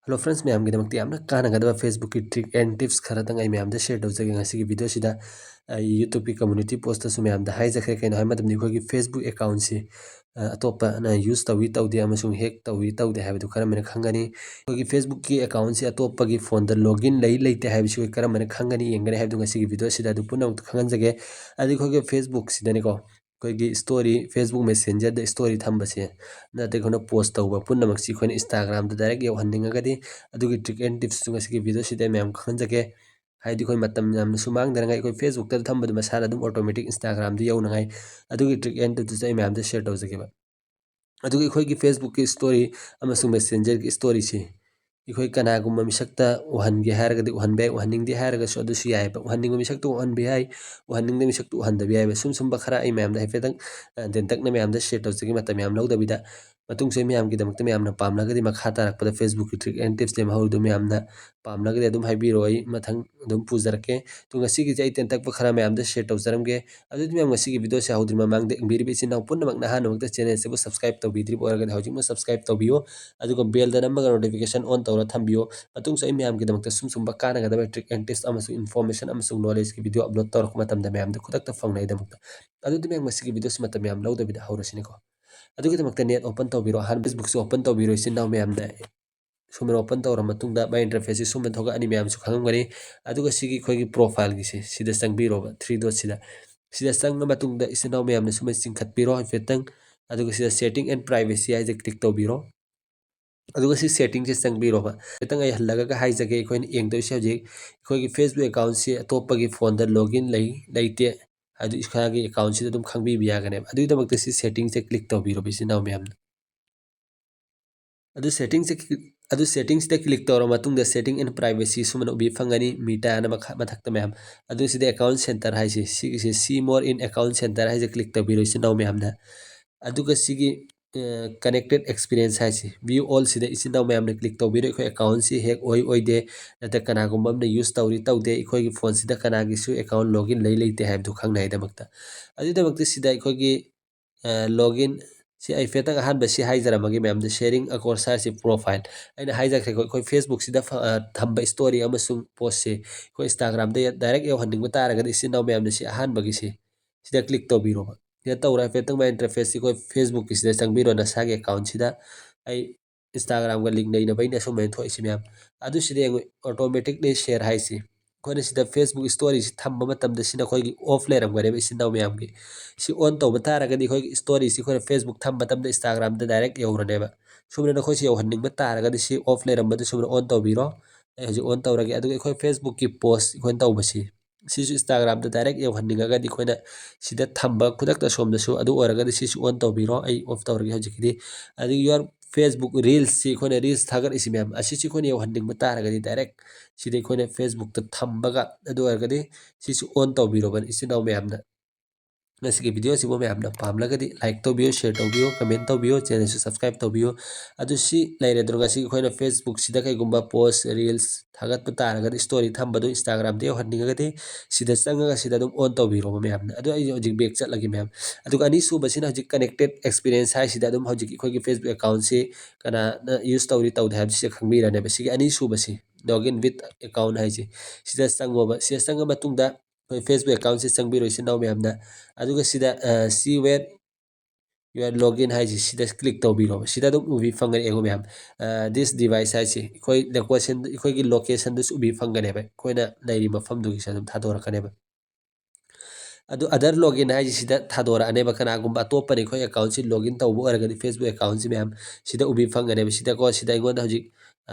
hello friends मैम यामना कानगदबा फेसबुक की ट्रिक एंड टिप्स खरतंग आई मैम शेयर तौजगे ngasi वीडियो सिदा यूट्यूब की कम्युनिटी पोस्ट सु मैम हाइजखे कहीं है मतलब निखोगी फेसबुक अकाउंट से अतोप ना यूज तवी तौदे अमसुंग हेक तवी तौदे हाइबदु करम खंगनी कोगी फेसबुक की अकाउंट से अतोप की फोन द लॉगिन लई लेते हाइबसु करम खंगनी येंगरे हाइबदु ngasi की वीडियो सिदा दु पुनम खंगनजगे अदि खोगे फेसबुक सिदनेको कोई स्टोरी फेसबुक मैसेंजर द स्टोरी थम्बसे नते खोना पोस्ट तौबा पुनमक सी खोना इंस्टाग्राम द डायरेक्ट यौहन्निंगगदी अदुगी trick and tips ngasi video सिदे मैम खंजगे हाइदि खोई मतम याम सुमांग दरंगाई कोई फेसबुक द थम्बद मसाला दुम ऑटोमेटिक इंस्टाग्राम द यौनंगाई अदुगी ट्रिक एंड टिप्स मैम द शेयर तौजगे अदुगी खोई की फेसबुक की स्टोरी अमसुंग मैसेंजर की स्टोरी से इखोई कनागुम मिसक्ता उहनगे हारगदि उहनबे उहनिंगदि हारगसु अदुसु याइबा उहनिंग मिसक्ता उहनबे हाइ उहनिंगदि मिसक्ता उहनदबि याइबा सुम बखरा आई मैम द हेफेदंग देंतकने मैम द शेयर तौजगे मतम मैम लौदबिदा मतुंग से मैम की दमकते मैम पामलगदि मखा तारकपद फेसबुक की ट्रिक एंड टिप्स लेम हौदु मैम पामलगदि अदुम हाइबिरो आई मथंग अदुम पुजरके तो ngasi की जै तेंतक बखरा मैम द शेयर तौजरमगे अदुदि मैम ngasi की वीडियो से हौद्रि ममांग द इंबिरि बिसिन नाउ पुनमक नहानमक चैनल से सब्सक्राइब तौबिद्रि ओरगदि हौजिक सब्सक्राइब तौबियो अदुगा बेल द नंबर नोटिफिकेशन ऑन तौर थम्बियो मतुंग से मैम की दमकते सुम कानगदब ट्रिक एंड टिप्स अमसु इन्फॉर्मेशन अमसु नॉलेज की वीडियो अपलोड तौरक मतम द मैम द खुदक फंगनाई दमकता अदुदि मैम ngasi की वीडियो से मतम मैम लौदबिदा हौरसिनिको अदुगी दमकते नेट ओपन तौबिरो हान फेसबुक से ओपन तौबिरो इसिन नाउ मैम द सुमन ओपन तौर मतुंगदा बाय इंटरफेस से सुमन थोगा अनि मैम सु खंगमगनी अदुगा सिगी खोगी प्रोफाइल की से सिदा संगबिरोबा 3 डॉट सिदा सिदा संग मतुंगदा इसिन नाउ मैम ने सुमन चिंखतबिरो फेतंग अदुगा सिदा सेटिंग एंड प्राइवेसी हाइ जे क्लिक तौबिरो अदुगा सी सेटिंग से संगबिरोबा फेतंग आई हल्लगा हाइ जगे कोइन एंगदोसे हजे खोगी फेसबुक अकाउंट से अतोपगी फोन द लॉगिन लेते अदु इसखागी अकाउंट से तुम खंगबी बियागने अदुगी दमकते सी सेटिंग से क्लिक तौबिरो बिसिन नाउ मैम अदु सेटिंग से अदु सेटिंग्स ते क्लिक तौर मतुंग द सेटिंग इन प्राइवेसी सुमन उबी फंगनी मीटा न मथक्ता मैम अदु सिदे अकाउंट सेंटर हाइ से सी मोर इन अकाउंट सेंटर हाइ जे क्लिक तौबिरो इसिन नाउ मैम दा अदुगा सिगी कनेक्टेड एक्सपीरियंस हाइ से व्यू ऑल सिदे इसिन नाउ मैम ने क्लिक तौबिरो इखोय अकाउंट से हेक ओइ दे नते कनागुम ने यूज तौरी तौदे इखोय की फोन सिदा कनागी सु अकाउंट लॉगिन लेते हाइबदु खंगनाइ दमकता अदु दमकते सिदा इखोय की लॉगिन सी आई फेतंग अहान बसी हाइजरमगे मैम द शेयरिंग अ कोर्सा से प्रोफाइल अइना हाइजरखे कोई फेसबुक सिदा थंब स्टोरी अमसुंग पोस्ट से कोई इंस्टाग्राम दे डायरेक्ट यौहन्निंग तारगदि इसिन नाउ मैम ने सी अहान बगी से सिदा क्लिक तौबिरो या तौरा फेतंग मा इंटरफेस से कोई फेसबुक की सिदा चंगबिरो नसागे अकाउंट सिदा आई इंस्टाग्राम का लिंक नहीं बैना सुमें थोइसी मैम अदु सिदे ऑटोमेटिकली शेयर हाइसी कोने सिदा फेसबुक स्टोरी से थंब मतम द सिना कोई ऑफ लेरमगरे इसिन नाउ मैम की सी ऑन तौब तारगदि कोई स्टोरी से कोई फेसबुक थंब मतम द इंस्टाग्राम द डायरेक्ट यौरनेबा सुमने नखोइ से यौहन्निंग तारगदि सी ऑफ लेरमबद सुमने ऑन तौबिरो हजि ऑन तौरगे अदु कोई फेसबुक की पोस्ट कोन तौबसी सिसु इंस्टाग्राम द डायरेक्ट यौहन्निंगगदि कोइना सिदा थंब खुदक सोमदसु अदु ओरगदि सिसु ऑन तौबिरो आई ऑफ तौरगे हजिकदि अदु योर फेसबुक रील्स सी कोने रील्स थागर इसी मैम असिसी कोने यौहन्निंग तारगदि डायरेक्ट सिदे कोने फेसबुक त थंबगा अदु ओरगदि सिसु ऑन तौबिरो बन इसी now ma'am ngasi video si bo me amna pamlagadi like tawbiyo share tawbiyo comment tawbiyo channel su subscribe tawbiyo adu si laire dro ngasi khoina facebook sida kai gumba post reels thagat pa taragadi story thambadu instagram de hanningagadi sida changa sida dum on tawbiro me amna adu ai hojik back chat lagi mem adu ani su basina hojik connected experience hai sida dum hojik khoi gi facebook account se kana use tawri tawde have se khangmira ne basi ani su basi login with account hai si sida changwa ba sida changa matungda Facebook account से चंगबिरो इसे now मैम अदुगा सिदा see where you are login हाइ सिदा click तौबिरो सिदा दम उबी फंगन एगो मैम दिस डिवाइस हाइ कोई लोकेशन कोई की लोकेशन दुस उबी फंगन है कोइना लाइरी मफम दुगी सदम थादोरकने अदु अदर लॉगिन हाइ सिदा थादोरा अने बकनागुम अतोपने कोई अकाउंट से लॉगिन तौबो अरगदि फेसबुक अकाउंट से मैम सिदा उबी फंगने सिदा को सिदा इगोन हजि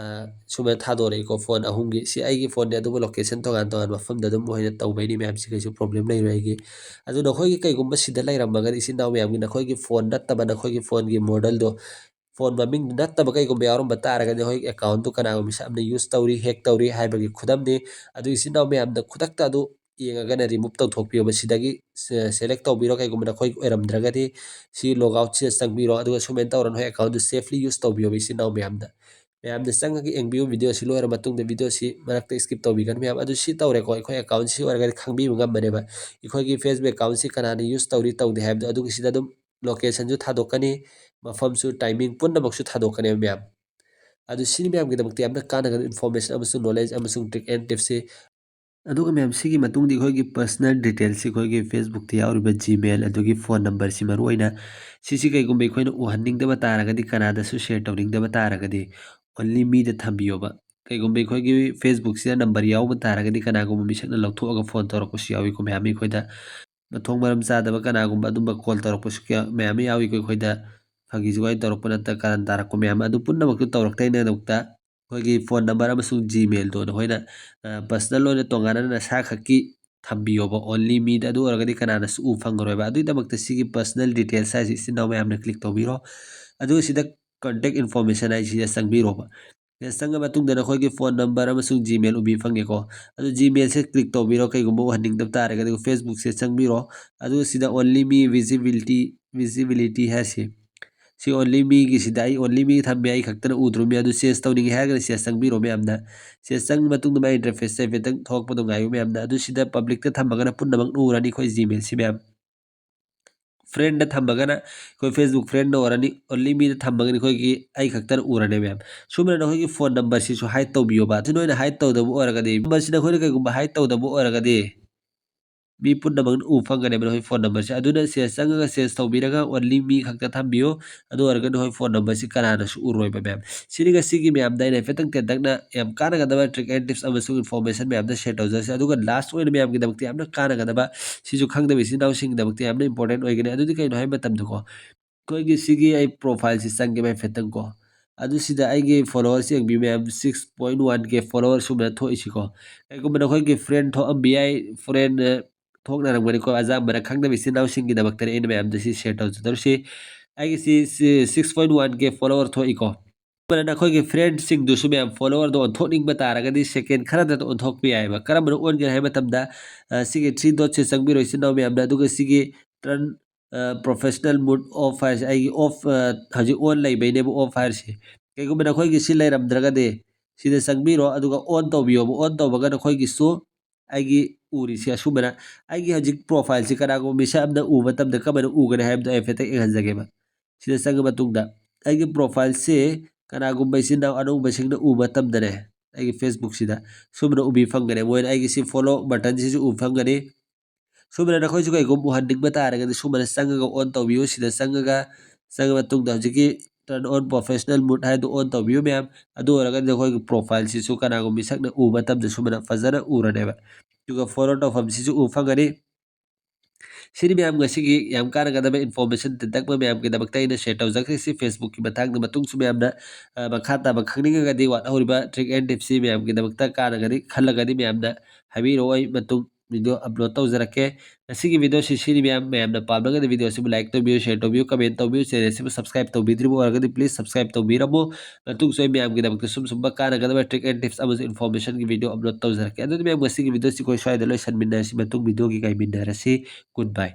सुमे थादोरे को फोन अहुंगी सी आइगी फोन ने अदुबो लोकेशन तोगान तोगान मफम ददुम होइना तौबैनि मैम से कैसु प्रॉब्लम नहीं रहेगी अदु नखोई कैगुम सिदा लाइरमगदि इसी नाउ मैम नखोई की फोन नत्तबा नखोई की फोन की मॉडल दो फोन ममिंग नत्तबा कैगुम यारुम बतारगदि होई अकाउंट तो कनागुम मिसाबने यूज तौरी हैक तौरी हाइबगी खुदमनि अदु इसी नाउ मैम द खुदक्ता अदु येंगगना रिमूव तौथोकपियो बसिदगी सेलेक्ट तौबिरो कैगुम नखोई ओरमद्रगदि सी लॉग आउट से संगबिरो अदु सुमेन तौरन होई अकाउंट सेफली यूज तौबियो इसी नाउ मैम मैम चंगी एंबियो वीडियो से लोर वीडियो से मरक्ता स्किप तौबीगन मैम अदु सी तौरेको अखोई अकाउंट से ओरगदि खंगबीबो गम्बनेबा अखोई फेसबुक अकाउंट से कनानी यूज तौरी तौदे हाइबदो अदु सिदा दुम लोकेशन जो थादोकनी मफम सु टाइमिंग पुन्नमक सु थादोकने मैम ꯑꯗꯨ ꯁꯤꯅꯤ ꯃꯌꯥꯝꯒꯤꯗꯃꯛꯇ ꯌꯥꯝꯅ ꯀꯥꯟꯅꯒꯗꯕ ꯏꯟꯐꯣꯔꯃꯦꯁꯟ ꯑꯃꯁꯨꯡ ꯅꯣꯂꯦꯖ ꯑꯃꯁꯨꯡ ꯇ꯭ꯔꯤꯛ ꯑꯦꯟ ꯇꯤꯞꯁꯤ ꯑꯗꯨꯒ ꯃꯌꯥꯝ ꯁꯤꯒꯤ ꯃꯇꯨꯡꯗ ꯑꯩꯈꯣꯏꯒꯤ ꯄꯔꯁꯅꯦꯜ ꯗꯤꯇꯦꯜꯁꯤ ꯑꯩꯈꯣꯏꯒꯤ ꯐꯦꯁꯕꯨꯛꯇ ꯌꯥꯎꯔꯤꯕ ꯖꯤꯃꯦꯜ ꯑꯗꯨꯒꯤ ꯐꯣꯟ ꯅꯝꯕꯔꯁꯤ ꯃꯔꯨꯑꯣꯏꯅ ꯁꯤꯁꯤ ꯀꯩꯒꯨꯝꯕ ꯑꯩꯈꯣꯏꯅ ꯎꯍꯟꯅꯤꯡꯗꯕ ꯇꯥꯔꯒꯗꯤ ꯀꯅꯥꯗꯁꯨ ꯁꯦꯌꯔ ꯇꯧꯅꯤꯡꯗꯕ ꯇꯥꯔꯒꯗꯤ ꯑꯣꯟꯂꯤ ꯃꯤꯗ ꯊꯝꯕꯤꯌꯣꯕ ꯀꯩꯒꯨꯝꯕ ꯑꯩꯈꯣꯏꯒꯤ ꯐꯦꯁꯕꯨꯛꯁꯤꯗ ꯅꯝꯕꯔ ꯌꯥꯎꯕ ꯇꯥꯔꯒꯗꯤ ꯀꯅꯥꯒꯨꯝꯕ ꯃꯤꯁꯛꯅ ꯂꯧꯊꯣꯛꯑꯒ ꯐꯣꯟ ꯇꯧꯔꯛꯄꯁꯨ ꯌꯥꯎꯏꯀꯣ ꯃꯌꯥꯝ ꯑꯩꯈꯣꯏꯗ ꯃꯊꯣꯡ ꯃꯔꯝ ꯆꯥꯗꯕ ꯀꯅꯥꯒꯨꯝꯕ ꯑꯗꯨꯝꯕ ꯀꯣꯜ ꯇꯧꯔꯛꯄꯁꯨ ꯃꯌꯥꯝ ꯑꯃ ꯌꯥꯎꯏꯀꯣ ꯑꯩꯈꯣꯏꯗ ꯐꯥꯒꯤ ꯖꯨꯒꯥꯏ ꯇꯧꯔꯛꯄ ꯅꯠꯇ ꯀꯥꯔꯟ ꯇꯥꯔꯛꯄ ꯃꯌꯥꯝ ꯑꯗꯨ ꯄꯨꯝꯅꯃꯛꯇꯨ ꯇꯧꯔꯛꯇꯅꯤꯉꯥꯏꯗꯃꯛꯇ ꯑꯩꯈꯣꯏꯒꯤ ꯐꯣꯟ ꯅꯝꯕꯔ ꯑꯃꯁꯨꯡ ꯖꯤꯃꯦꯜꯗꯣ ꯅꯈꯣꯏꯅ ꯄꯔꯁꯅꯦꯜ ꯑꯣꯏꯅ ꯇꯣꯉꯥꯟꯅ ꯅꯁꯥ ꯈꯛꯀꯤ ꯊꯝꯕꯤꯌꯣꯕ ꯑꯣꯟꯂꯤ ꯃꯤꯗ ꯑꯗꯨ ꯑꯣꯏꯔꯒꯗꯤ ꯀꯅꯥꯅꯁꯨ ꯎ ꯐꯪꯉꯔꯣꯏꯕ ꯑꯗꯨꯒꯤꯗꯃꯛꯇ ꯁꯤꯒꯤ ꯄꯔꯁꯅꯦꯜ ꯗꯤꯇꯦꯜꯁ ꯍꯥꯏꯁꯤ ꯏꯆꯤꯟ ꯏꯅꯥꯎ ꯃꯌꯥꯝꯅ ꯀ꯭ꯂꯤꯛ ꯇꯧꯕꯤꯔꯣ ꯑꯗꯨꯒ ꯁꯤꯗ ꯀꯟꯇꯦꯛ ꯏꯟꯐꯣꯔꯃꯦꯁꯟ ꯍꯥꯏꯁꯤꯗ ꯆꯪꯕꯤꯔꯣꯕ ꯁꯤꯗ ꯆꯪꯉ ꯃꯇꯨꯡꯗ ꯅꯈꯣꯏꯒꯤ ꯐꯣꯟ ꯅꯝꯕꯔ ꯑꯃꯁꯨꯡ ꯖꯤꯃꯦꯜ ꯎꯕꯤ ꯐꯪꯉꯦꯀꯣ ꯑꯗꯨ ꯖꯤꯃꯦꯜꯁꯦ ꯀ꯭ꯂꯤꯛ ꯇꯧꯕꯤꯔꯣ ꯀꯩꯒꯨꯝꯕ ꯎꯍꯟꯅꯤꯡꯗꯕ ꯇꯥꯔꯒꯗꯤ ꯐꯦꯁꯕꯨꯛꯁꯦ ꯆꯪꯕꯤꯔꯣ ꯑꯗꯨꯒ ꯁꯤꯗ ꯑꯣꯟꯂꯤ ꯃꯤ ꯚꯤꯖꯤꯕꯤꯂꯤꯇꯤ ꯍꯥꯏꯁꯤ ꯁꯤ ꯑꯣꯟꯂꯤ ꯃꯤꯒꯤꯁꯤꯗ ꯑꯩ ꯑꯣꯟꯂꯤ ꯃꯤ ꯊꯝꯃꯦ ꯑꯩ ꯈꯛꯇꯅ ꯎꯗ꯭ꯔꯨꯃꯤ ꯑꯗꯨ ꯆꯦꯟꯖ ꯇꯧꯅꯤꯡꯉꯦ ꯍꯥꯏꯔꯒꯗꯤ ꯆꯦꯟꯖ ꯆꯪꯕꯤꯔꯣ ꯃꯌꯥꯝꯅ ꯆꯦꯟꯖ ꯆꯪꯕ ꯃꯇꯨꯡꯗ ꯃꯥꯏ ꯏꯟꯇꯔꯐꯦꯁꯁꯦ ꯍꯥꯏꯐꯦꯠꯇꯪ ꯊꯣꯛꯂꯛꯄꯗꯣ ꯉꯥꯏꯌꯨ ꯃꯌꯥꯝꯅ ꯑꯗꯨ ꯁꯤꯗ ꯄꯕ꯭ꯂꯤꯛꯇ ꯊꯝꯃꯒꯅ ꯄꯨꯝꯅꯃꯛ ꯎꯔꯅꯤ ꯑꯩꯈꯣꯏ ꯖꯤꯃꯦꯜꯁꯤ ꯃꯌꯥꯝ ꯐ꯭ꯔꯦꯟꯗ ꯊꯝꯃꯒꯅ ꯑꯩꯈꯣꯏ ꯐꯦꯁꯕꯨꯛ ꯐ꯭ꯔꯦꯟꯗ ꯑꯣꯏꯔꯅꯤ ꯑꯣꯟꯂꯤ ꯃꯤꯗ ꯊꯝꯃꯒꯅꯤ ꯑꯩꯈꯣꯏꯒꯤ ꯑꯩ ꯈꯛꯇꯅ ꯎꯔꯅꯤ ꯃꯌꯥꯝ ꯁꯨꯃꯥꯏꯅ ꯑꯩꯈꯣꯏꯒꯤ ꯐꯣꯟ ꯅꯝꯕꯔꯁꯤꯁꯨ ꯍꯥꯏꯠ ꯇꯧꯕꯤꯌꯣꯕ ꯑꯗꯨ ꯅꯣꯏꯅ ꯍꯥꯏꯠ ꯇꯧꯗꯕ ꯑꯣꯏꯔꯒꯗꯤ ꯅꯝꯕꯔꯁꯤꯗ ꯑꯩꯈꯣꯏꯅ ꯀꯩꯒꯨꯝꯕ ꯍꯥꯏꯠ ꯇꯧꯗꯕ ꯑꯣꯏꯔꯒꯗꯤ ꯃꯤ ꯄꯨꯝꯅꯃꯛꯅ ꯎ ꯐꯪꯒꯅꯦꯕ ꯅꯈꯣꯏ ꯐꯣꯟ ꯅꯝꯕꯔꯁꯦ ꯑꯗꯨꯅ ꯆꯪꯉꯒ ꯆꯦꯟꯖ ꯇꯧꯕꯤꯔꯒ ꯑꯣꯟꯂꯤ ꯃꯤ ꯈꯛꯇ ꯊꯝꯕꯤꯌꯨ ꯑꯗꯨ ꯑꯣꯏꯔꯒ ꯅꯈꯣꯏ ꯐꯣꯟ ꯅꯝꯕꯔꯁꯤ ꯀꯅꯥꯅꯁꯨ ꯎꯔꯣꯏꯕ ꯃꯌꯥꯝ ꯁꯤꯅꯤ ꯉꯁꯤꯒꯤ ꯃꯌꯥꯝꯗ ꯑꯩꯅ ꯍꯥꯏꯐꯦꯠꯇꯪ ꯇꯦꯟꯇꯛꯅ ꯌꯥꯝ ꯀꯥꯟꯅꯒꯗꯕ ꯇ꯭ꯔꯤꯛ ꯑꯦꯟ ꯇꯤꯞꯁ ꯑꯃꯁꯨꯡ ꯏꯟꯐꯣꯔꯃꯦꯁꯟ ꯃꯌꯥꯝꯗ ꯁꯦꯌꯔ ꯇꯧꯖꯔꯁꯤ ꯑꯗꯨꯒ ꯂꯥꯁ ꯑꯣꯏꯅ ꯃꯌꯥꯝꯒꯤꯗꯃꯛꯇ ꯌꯥꯝꯅ ꯀꯥꯟꯅꯒꯗꯕ ꯁꯤꯁꯨ ꯈꯪꯗꯕ ꯏꯆꯤꯟ ꯏꯅꯥꯎꯁꯤꯡꯒꯤꯗꯃꯛꯇ ꯌꯥꯝꯅ ꯏꯝꯄꯣꯔꯇꯦꯟ ꯑꯣꯏꯒꯅꯤ ꯑꯗꯨꯗꯤ ꯀꯩꯅꯣ ꯍꯥꯏꯕ ꯃꯇꯝꯗꯀꯣ ꯑꯩꯈꯣꯏꯒꯤ ꯁꯤꯒꯤ ꯑꯩ ꯄ꯭ꯔꯣꯐꯥꯏꯜꯁꯤ ꯆꯪꯒꯦ ꯍꯥꯏꯐꯦꯠꯇꯪꯀꯣ ꯑꯗꯨ ꯁꯤꯗ ꯑꯩꯒꯤ ꯐꯣꯂꯣꯋꯔꯁ ꯌꯦꯡꯕꯤꯌꯨ ꯃꯌꯥꯝ 6.1K ꯐꯣꯂꯣꯋꯔ ꯁꯨꯃꯥꯏꯅ ꯊꯣꯛꯏꯁꯤꯀꯣ ꯀꯩꯒꯨꯝꯕ ꯅꯈꯣꯏꯒꯤ ꯐ꯭ꯔꯦꯟ ꯊꯣꯛꯑꯝꯕ ꯌꯥꯏ ꯐ꯭ꯔꯦꯟ ꯊꯣꯛꯅꯔꯝꯒꯅꯤꯀꯣ ꯑꯌꯥꯝꯕꯅ ꯈꯪꯗꯕ ꯏꯆꯤꯟ ꯏꯅꯥꯎꯁꯤꯡꯒꯤꯗꯃꯛꯇꯅꯤ ꯑꯩꯅ ꯃꯌꯥꯝꯗ ꯁꯤ ꯁꯦꯌꯔ ꯇꯧꯖꯗꯧꯔꯤꯁꯤ ꯑꯩꯒꯤꯁꯤ 6.1K ꯐꯣꯂꯣꯋꯔ ꯊꯣꯛꯏꯀꯣ ꯃꯔꯝꯅ ꯑꯩꯈꯣꯏꯒꯤ ꯐ꯭ꯔꯦꯟꯁꯤꯡꯗꯨꯁꯨ ꯃꯌꯥꯝ ꯐꯣꯂꯣꯋꯔꯗꯣ ꯑꯣꯟꯊꯣꯛꯅꯤꯡꯕ ꯇꯥꯔꯒꯗꯤ ꯁꯦꯀꯦꯟ ꯈꯔꯗ ꯑꯣꯟꯊꯣꯛꯄ ꯌꯥꯏꯑꯕ ꯀꯔꯝꯕꯅ ꯑꯣꯟꯒꯦ ꯍꯥꯏꯕ ꯃꯇꯝꯗ ꯁꯤꯒꯤ 3 ꯗꯣꯠꯁꯦ ꯆꯪꯕꯤꯔꯣ ꯏꯆꯤꯟ ꯏꯅꯥꯎ ꯃꯌꯥꯝꯗ ꯑꯗꯨꯒ ꯁꯤꯒꯤ ꯇꯔꯟ ꯄ꯭ꯔꯣꯐꯦꯁꯅꯦꯜ ꯃꯨꯠ ꯑꯣꯐ ꯍꯥꯏꯔꯤꯁꯦ ꯑꯩꯒꯤ ꯑꯣꯐ ꯍꯧꯖꯤꯛ ꯑꯣꯟ ꯂꯩꯕꯩꯅꯦꯕ ꯑꯣꯐ ꯍꯥꯏꯔꯤꯁꯦ ꯀꯩꯒꯨꯝꯕ ꯅꯈꯣꯏꯒꯤ ꯁꯤ ꯂꯩꯔꯝꯗ꯭ꯔꯒꯗꯤ ꯁꯤꯗ ꯆꯪꯕꯤꯔꯣ ꯑꯗꯨꯒ ꯑꯣꯟ ꯇꯧꯕꯤꯌꯣꯕ ꯑꯣꯟ ꯇꯧꯕꯒ ꯅꯈꯣꯏꯒꯤꯁꯨ ꯑꯩꯒꯤ ꯎꯔꯤꯁꯤ ꯑꯁꯨꯝꯕꯅ ꯑꯩꯒꯤ ꯍꯧꯖꯤꯛ ꯄ꯭ꯔꯣꯐꯥꯏꯜꯁꯤ ꯀꯅꯥꯒꯨꯝꯕ ꯃꯤꯁꯛ ꯑꯃꯅ ꯎꯕ ꯃꯇꯝꯗ ꯀꯃꯥꯏꯅ ꯎꯒꯅꯤ ꯍꯥꯏꯕꯗꯣ ꯑꯩ ꯍꯥꯏꯐꯦꯠꯇꯪ ꯌꯦꯡꯍꯟꯖꯒꯦꯕ ꯁꯤꯗ ꯆꯪꯉ ꯃꯇꯨꯡꯗ ꯑꯩꯒꯤ ꯄ꯭ꯔꯣꯐꯥꯏꯜꯁꯤ ꯀꯅꯥꯒꯨꯝꯕ ꯏꯆꯤꯟ ꯏꯅꯥꯎ ꯑꯅꯧꯕꯁꯤꯡꯅ ꯎꯕ ꯃꯇꯝꯗꯅꯦ ꯑꯩꯒꯤ ꯐꯦꯁꯕꯨꯛꯁꯤꯗ ꯁꯨꯝꯕꯅ ꯎꯕꯤ ꯐꯪꯒꯅꯤ ꯃꯣꯏꯅ ꯑꯩꯒꯤ ꯁꯤ ꯐꯣꯂꯣ ꯕꯇꯟꯁꯤꯁꯨ ꯎꯕ ꯐꯪꯒꯅꯤ ꯁꯨꯃꯥꯏꯅ ꯅꯈꯣꯏꯁꯨ ꯀꯩꯒꯨꯝꯕ ꯎꯍꯟꯅꯤꯡꯕ ꯇꯥꯔꯒꯗꯤ ꯁꯨꯃꯥꯏꯅ ꯆꯪꯉꯒ ꯑꯣꯟ ꯇꯧꯕꯤꯌꯨ ꯁꯤꯗ ꯆꯪꯉ ꯃꯇꯨꯡꯗ ꯍꯧꯖꯤꯛꯀꯤ ꯇꯔꯟ ꯑꯣꯟ ꯄ꯭ꯔꯣꯐꯦꯁꯅꯦꯜ ꯃꯨꯠ ꯍꯥꯏꯗꯣ ꯑꯣꯟ ꯇꯧꯕꯤꯌꯨ ꯃꯌꯥꯝ ꯑꯗꯨ ꯑꯣꯏꯔꯒꯗꯤ ꯑꯩꯈꯣꯏꯒꯤ ꯄ꯭ꯔꯣꯐꯥꯏꯜꯁꯤꯁꯨ ꯀꯅꯥꯒꯨꯝꯕ ꯃꯤꯁꯛꯅ ꯎꯕ ꯃꯇꯝꯗ ꯁꯨꯃꯥꯏꯅ ꯐꯖꯅ ꯎꯔꯅꯦꯕ ꯑꯗꯨꯒ ꯐꯣꯂꯣ ꯇꯧꯐꯝꯁꯤꯁꯨ ꯎꯕ ꯐꯪꯒꯅꯤ ꯁꯤꯅꯤ ꯃꯌꯥꯝ ꯉꯁꯤꯒꯤ ꯌꯥꯝ ꯀꯥꯟꯅꯒꯗꯕ ꯏꯟꯐꯣꯔꯃꯦꯁꯟ ꯇꯦꯟꯇꯛꯄ ꯃꯌꯥꯝꯒꯤꯗꯃꯛꯇ ꯑꯩꯅ ꯁꯦꯌꯔ ꯇꯧꯖꯈ꯭ꯔꯤꯁꯤ ꯐꯦꯁꯕꯨꯛꯀꯤ ꯃꯇꯥꯡꯗ ꯃꯇꯨꯡꯁꯨ ꯃꯌꯥꯝꯅ ꯃꯈꯥ ꯇꯥꯕ ꯈꯪꯅꯤꯡꯉꯒꯗꯤ ꯋꯥꯠꯍꯧꯔꯤꯕ ꯇ꯭ꯔꯤꯛ ꯑꯦꯟ ꯇꯤꯞꯁꯤ ꯃꯌꯥꯝꯒꯤꯗꯃꯛꯇ ꯀꯥꯟꯅꯒꯅꯤ ꯈꯜꯂꯒꯗꯤ ꯃꯌꯥꯝꯅ ꯍꯥꯏꯕꯤꯔꯛꯑꯣ ꯑꯩ ꯃꯇꯨꯡ ꯚꯤꯗꯤꯑꯣ ꯑꯞꯂꯣꯗ ꯇꯧꯖꯔꯛꯀꯦ ꯉꯁꯤꯒꯤ ꯚꯤꯗꯤꯑꯣꯁꯤ ꯁꯤꯅꯤ ꯃꯌꯥꯝꯅ ꯄꯥꯝꯂꯒꯗꯤ ꯚꯤꯗꯤꯑꯣꯁꯤꯕꯨ ꯂꯥꯏꯛ ꯇꯧꯕꯤꯌꯨ ꯁꯦꯌꯔ ꯇꯧꯕꯤꯌꯨ ꯀꯃꯦꯟ ꯇꯧꯕꯤꯌꯨ ꯆꯦꯅꯦꯜꯁꯤꯕꯨ ꯁꯕꯁꯀ꯭राꯏꯕ ꯇꯧꯕꯤꯗ꯭ꯔꯤꯕ ꯑꯣꯏꯔꯒꯗꯤ ꯄ꯭ꯂꯤꯖ ꯁꯕꯁꯀ꯭राꯏꯕ ꯇꯧꯕꯤꯔꯝꯃꯨ ꯃꯇꯨꯡꯁꯨ ꯑꯩ ꯃꯌꯥꯝꯒꯤꯗꯃꯛꯇ ꯁꯨꯝꯕ ꯀꯥꯟꯅꯒꯗꯕ ꯇ꯭ꯔꯤꯛ ꯑꯦꯟ ꯇꯤꯞꯁ ꯑꯃꯁꯨꯡ ꯏꯟꯐꯣꯔꯃꯦꯁꯟꯒꯤ ꯚꯤꯗꯤꯑꯣ ꯑꯞꯂꯣꯗ ꯇꯧꯖꯔꯛꯀꯦ ꯑꯗꯨꯗꯤ ꯃꯌꯥꯝ ꯉꯁꯤꯒꯤ ꯚꯤꯗꯤꯑꯣꯁꯤ ꯑꯩꯈꯣꯏ ꯁ꯭ꯋꯥꯏꯗ ꯂꯣꯏꯁꯤꯟꯃꯤꯟꯅꯔꯁꯤ ꯃꯇꯨꯡ ꯚꯤꯗꯤꯑꯣꯒꯤ ꯉꯥꯏꯃꯤꯟꯅꯔꯁꯤ ꯒꯨꯗ ꯕꯥꯏ